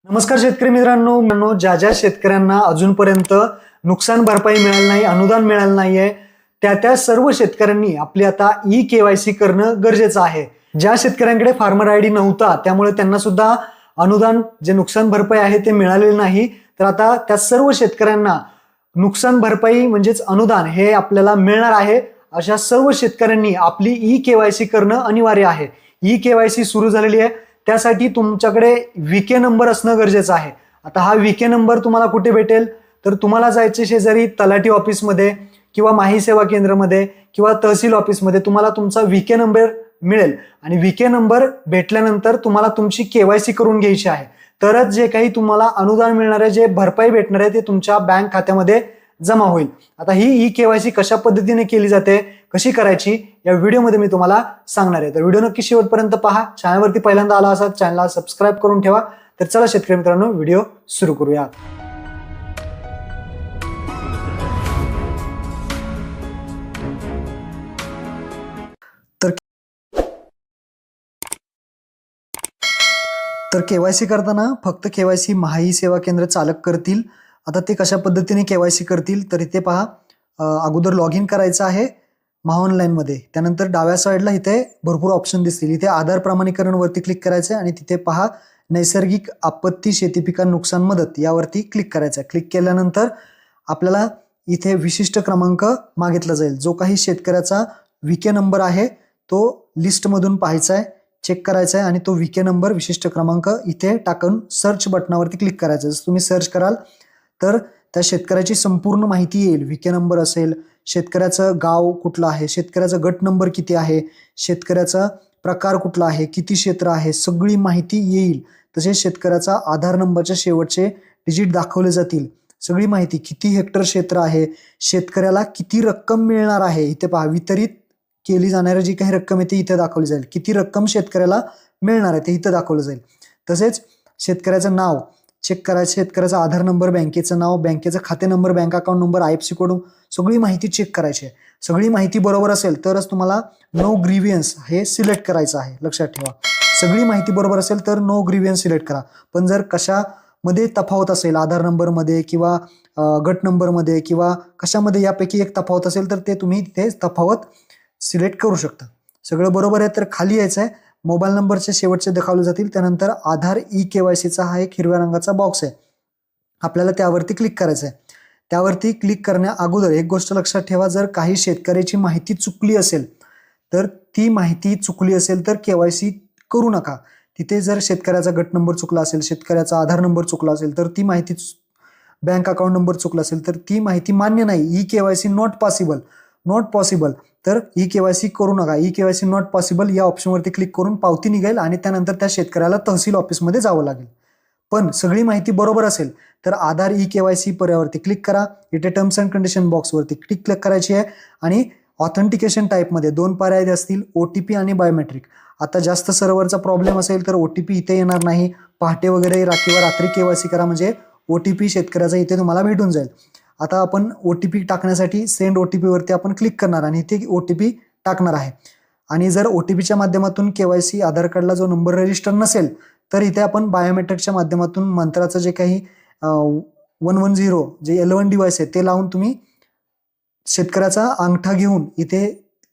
नमस्कार शेतकरी मित्रांनो, ज्या शेतकऱ्यांना अजूनपर्यंत नुकसान भरपाई मिळाली नाही, अनुदान मिळालं नाहीये, त्या सर्व शेतकऱ्यांनी आपली आता ई-केवायसी करणं गरजेचं आहे. ज्या शेतकऱ्यांकडे फार्मर आयडी नव्हता त्यामुळे त्यांना सुद्धा अनुदान जे नुकसान भरपाई आहे ते मिळालेलं नाही. तर आता त्या सर्व शेतकऱ्यांना नुकसान भरपाई म्हणजेच अनुदान हे आपल्याला मिळणार आहे. अशा सर्व शेतकऱ्यांनी आपली ई-केवायसी करणं अनिवार्य आहे. ई-केवायसी सुरू झालेली आहे, त्यासाठी तुमच्याकडे VK नंबर असणं गरजेचं आहे. आता हा VK नंबर तुम्हाला कुठे भेटेल? तर तुम्हाला जायचे शेजारी तलाठी ऑफिसमध्ये किंवा माही सेवा केंद्रामध्ये किंवा तहसील ऑफिसमध्ये तुम्हाला तुमचा VK नंबर मिळेल आणि VK नंबर भेटल्यानंतर तुम्हाला तुमची KYC करून घ्यायची आहे. तरच जे काही तुम्हाला अनुदान मिळणार आहे, जे भरपाई भेटणार आहे ते तुमच्या बँक खात्यामध्ये जमा होईल. आता ही ई-केवायसी कशा पद्धतीने केली जाते, कशी करायची, या व्हिडिओमध्ये मी तुम्हाला सांगणार आहे. तर व्हिडिओ नक्की शेवटपर्यंत पहा. चॅनलवरती पहिल्यांदा आला असाल चॅनलला सबस्क्राईब करून ठेवा. तर चला शेतकरी मित्रांनो, व्हिडिओ सुरू करूया. तर केवायसी करताना फक्त केवायसी माही सेवा केंद्र चालक करतील. आता ते कशा पद्धतीने केवायसी करतील तर इथे पहा, अगोदर लॉग इन करायचं आहे महाऑनलाईनमध्ये. त्यानंतर डाव्या साईडला इथे भरपूर ऑप्शन दिसतील. इथे आधार प्रमाणीकरण वरती क्लिक करायचं आणि तिथे पहा नैसर्गिक आपत्ती शेती पिकांना नुकसान मदत यावरती क्लिक करायचं. क्लिक केल्यानंतर आपल्याला इथे विशिष्ट क्रमांक मागितला जाईल. जो काही शेतकऱ्याचा VK नंबर आहे तो लिस्टमधून पाहायचा आहे, चेक करायचा आहे आणि तो VK नंबर विशिष्ट क्रमांक इथे टाकून सर्च बटनावरती क्लिक करायचं. जसं तुम्ही सर्च कराल तर त्या शेतकऱ्याची संपूर्ण माहिती येईल. VK नंबर असेल, शेतकऱ्याचं गाव कुठलं आहे, शेतकऱ्याचा गट नंबर किती आहे, शेतकऱ्याचा प्रकार कुठला आहे, किती क्षेत्र आहे, सगळी माहिती येईल. तसेच शेतकऱ्याचा आधार नंबरचे शेवटचे डिजिट दाखवले जातील. सगळी माहिती, किती हेक्टर क्षेत्र आहे, शेतकऱ्याला किती रक्कम मिळणार आहे, इथे पहा वितरित केली जाणारी जी काही रक्कम आहे ती इथे दाखवली जाईल. किती रक्कम शेतकऱ्याला मिळणार आहे ते इथं दाखवलं जाईल. तसेच शेतकऱ्याचं नाव चेक करायचं, शेतकऱ्याचा आधार नंबर, बँकेचं नाव, बँकेचा खाते number, bank account number, IFSC code, सगळी माहिती चेक करायची आहे. सगळी माहिती बरोबर असेल तरच तुम्हाला नो ग्रीव्हियन्स हे सिलेक्ट करायचं आहे. लक्षात ठेवा, सगळी माहिती बरोबर असेल तर नो ग्रीव्हियन्स सिलेक्ट करा. पण जर कशामध्ये तफावत असेल, आधार नंबरमध्ये किंवा गट नंबरमध्ये किंवा कशामध्ये यापैकी एक तफावत असेल तर ते तुम्ही तिथे तफावत सिलेक्ट करू शकता. सगळं बरोबर आहे तर खाली यायचं आहे. मोबाईल नंबरचे शेवटचे दाखवले जातील. त्यानंतर आधार ई-केवायसीचा हा एक हिरव्या रंगाचा बॉक्स आहे, आपल्याला त्यावरती क्लिक करायचं आहे. त्यावरती क्लिक करण्या अगोदर एक गोष्ट लक्षात ठेवा, जर काही शेतकऱ्याची माहिती चुकली असेल तर ती माहिती चुकली असेल तर KYC करू नका. तिथे जर शेतकऱ्याचा गट नंबर चुकला असेल, शेतकऱ्याचा आधार नंबर चुकला असेल तर ती माहिती, बँक अकाउंट नंबर चुकला असेल तर ती माहिती मान्य नाही. E-KYC not possible. तर ई-केवायसी करू नका. ई-केवायसी नॉट पॉसिबल या ऑप्शनवरती क्लिक करून पावती निघेल आणि त्यानंतर त्या शेतकऱ्याला तहसील ऑफिसमध्ये जावं लागेल. पण सगळी माहिती बरोबर असेल तर आधार ई-केवायसी पर्यावरती क्लिक करा. इथे टर्म्स अँड कंडिशन बॉक्सवरती क्लिक करायची आहे आणि ऑथेंटिकेशन टाईपमध्ये 2 पर्याय असतील, OTP आणि बायोमेट्रिक. आता जास्त सर्व्हरचा प्रॉब्लेम असेल तर OTP इथे येणार नाही. पहाटे वगैरे किंवा रात्री KYC करा, म्हणजे OTP शेतकऱ्याचा इथे तुम्हाला भेटून जाईल. आता आपण OTP टाकण्यासाठी सेंड OTP वरती आपण क्लिक करणार आणि इथे OTP टाकणार आहे. आणि जर OTPच्या माध्यमातून KYC आधार कार्डला जो नंबर रजिस्टर नसेल तर इथे आपण बायोमेट्रिकच्या माध्यमातून मंत्राचं जे काही 110 जे L1 डिव्हाइस आहे ते लावून तुम्ही शेतकऱ्याचा अंगठा घेऊन इथे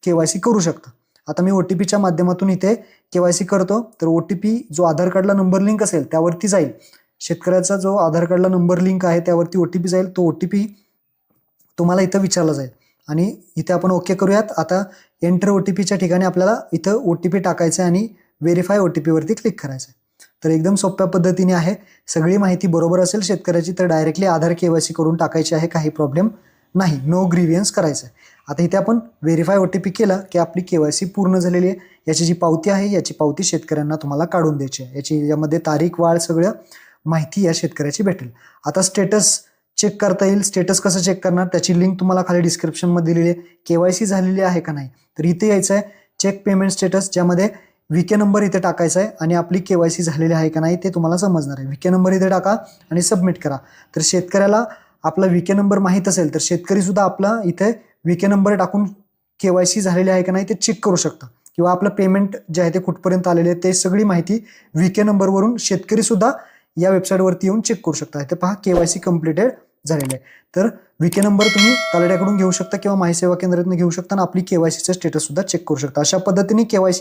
KYC करू शकता. आता मी OTPच्या माध्यमातून इथे KYC करतो. तर OTP जो आधार कार्डला नंबर लिंक असेल त्यावरती जाईल. शेतकऱ्याचा जो आधार कार्डला नंबर लिंक आहे त्यावरती OTP जाईल. तो OTP तुम्हाला इथं विचारला जाईल आणि इथे आपण ओके करूयात. आता एंटर OTPच्या ठिकाणी आपल्याला इथं OTP टाकायचं आहे आणि व्हेरीफाय OTP वरती क्लिक करायचं आहे. तर एकदम सोप्या पद्धतीने आहे. सगळी माहिती बरोबर असेल शेतकऱ्याची तर डायरेक्टली आधार KYC करून टाकायची आहे, काही प्रॉब्लेम नाही. नो ग्रीव्हियन्स करायचं आहे. आता इथे आपण व्हेरीफाय OTP केलं की आपली KYC पूर्ण झालेली आहे. याची जी पावती आहे याची पावती शेतकऱ्यांना तुम्हाला काढून द्यायची आहे. यामध्ये तारीख वाढ सगळं माहिती या शेतकऱ्याची भेटेल. आता स्टेटस चेक करता येईल. स्टेटस कसं चेक करणार त्याची लिंक तुम्हाला खाली डिस्क्रिप्शनमध्ये दिलेली आहे. KYC झालेली आहे का नाही तर इथे यायचं आहे चेक पेमेंट स्टेटस, ज्यामध्ये VK नंबर इथे टाकायचा आहे आणि आपली KYC झालेली आहे का नाही ते तुम्हाला समजणार आहे. VK नंबर इथे टाका आणि सबमिट करा. तर शेतकऱ्याला आपला VK नंबर माहीत असेल तर शेतकरी सुद्धा आपला इथे VK नंबर टाकून KYC झालेली आहे का नाही ते चेक करू शकता. किंवा आपलं पेमेंट जे आहे ते कुठपर्यंत आलेले आहे ते सगळी माहिती VK नंबरवरून शेतकरी सुद्धा या वेबसाईटवरती येऊन चेक करू शकता. इथे पहा KYC कम्प्लिटेड झालेलं आहे. तर VK नंबर तुम्ही तलाठ्याकडून घेऊ शकता किंवा माहिती सेवा केंद्रातून घेऊ शकता आणि आपली KYCचं स्टेटस सुद्धा चेक करू शकता. अशा पद्धतीने KYC